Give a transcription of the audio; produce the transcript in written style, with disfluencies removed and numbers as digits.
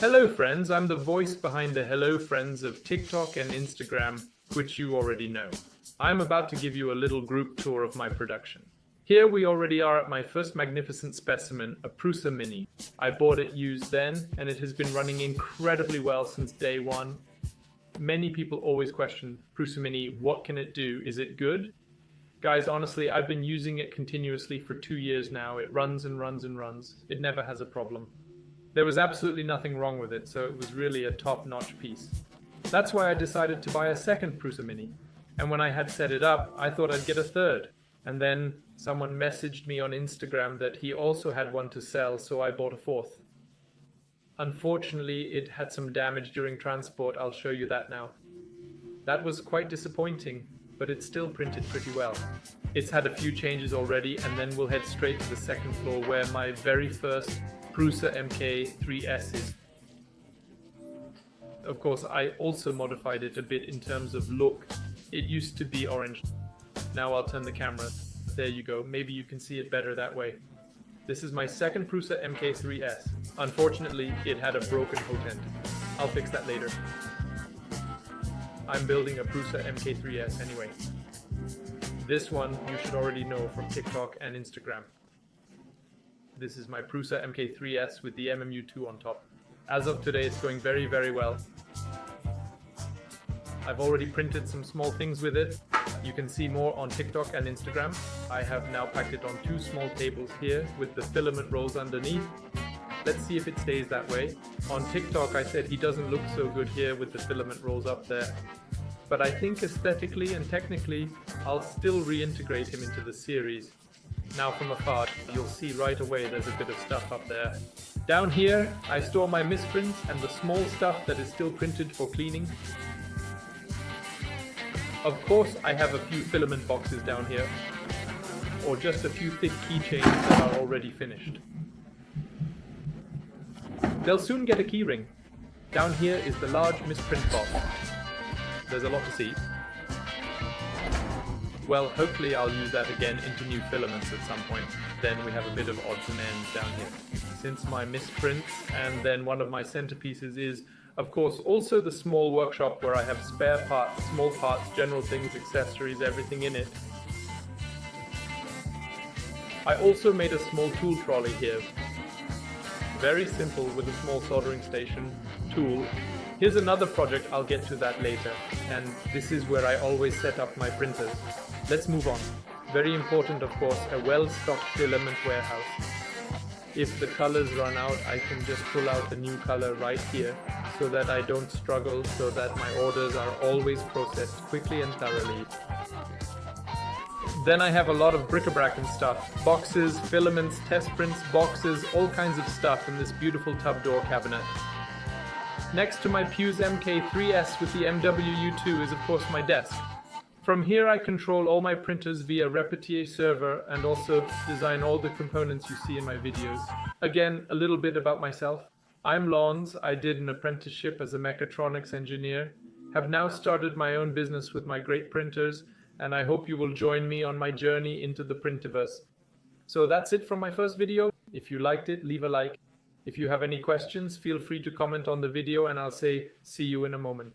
Hello friends, I'm the voice behind the hello friends of TikTok and Instagram, which you already know. I'm about to give you a little group tour of my production. Here we already are at my first magnificent specimen, a Prusa Mini. I bought it used then, and it has been running incredibly well since day one. Many people always question, Prusa Mini, what can it do? Is it good? Guys, honestly, I've been using it continuously for 2 years now. It runs and runs and runs. It never has a problem. There was absolutely nothing wrong with it, so it was really a top-notch piece. That's why I decided to buy a second Prusa Mini. And when I had set it up, I thought I'd get a third. And then someone messaged me on Instagram that he also had one to sell, so I bought a fourth. Unfortunately, it had some damage during transport. I'll show you that now. That was quite disappointing, but it still printed pretty well. It's had a few changes already, and then we'll head straight to the second floor where my very first Prusa MK3S is. Of course, I also modified it a bit in terms of look. It used to be orange. Now I'll turn the camera. There you go. Maybe you can see it better that way. This is my second Prusa MK3S. Unfortunately, it had a broken hook end. I'll fix that later. I'm building a Prusa MK3S anyway. This one you should already know from TikTok and Instagram. This is my Prusa MK3S with the MMU2 on top. As of today, it's going very, very well. I've already printed some small things with it. You can see more on TikTok and Instagram. I have now packed it on 2 small tables here with the filament rolls underneath. Let's see if it stays that way. On TikTok, I said he doesn't look so good here with the filament rolls up there. But I think aesthetically and technically, I'll still reintegrate him into the series. Now from afar, you'll see right away there's a bit of stuff up there. Down here, I store my misprints and the small stuff that is still printed for cleaning. Of course, I have a few filament boxes down here, or just a few thick keychains that are already finished. They'll soon get a keyring. Down here is the large misprint box. There's a lot to see. Well, hopefully I'll use that again into new filaments at some point. Then we have a bit of odds and ends down here. Since my misprints, and then one of my centerpieces is, of course, also the small workshop where I have spare parts, small parts, general things, accessories, everything in it. I also made a small tool trolley here. Very simple with a small soldering station, tool. Here's another project, I'll get to that later. And this is where I always set up my printers. Let's move on. Very important, of course, a well-stocked filament warehouse. If the colors run out, I can just pull out the new color right here so that I don't struggle, so that my orders are always processed quickly and thoroughly. Then I have a lot of bric-a-brac and stuff. Boxes, filaments, test prints, boxes, all kinds of stuff in this beautiful tub door cabinet. Next to my Prusa MK3S with the MWU2 is of course my desk. From here I control all my printers via Repetier server and also design all the components you see in my videos. Again, a little bit about myself. I'm Lons. I did an apprenticeship as a mechatronics engineer, have now started my own business with my great printers, and I hope you will join me on my journey into the Printiverse. So that's it from my first video. If you liked it, leave a like. If you have any questions, feel free to comment on the video and I'll say see you in a moment.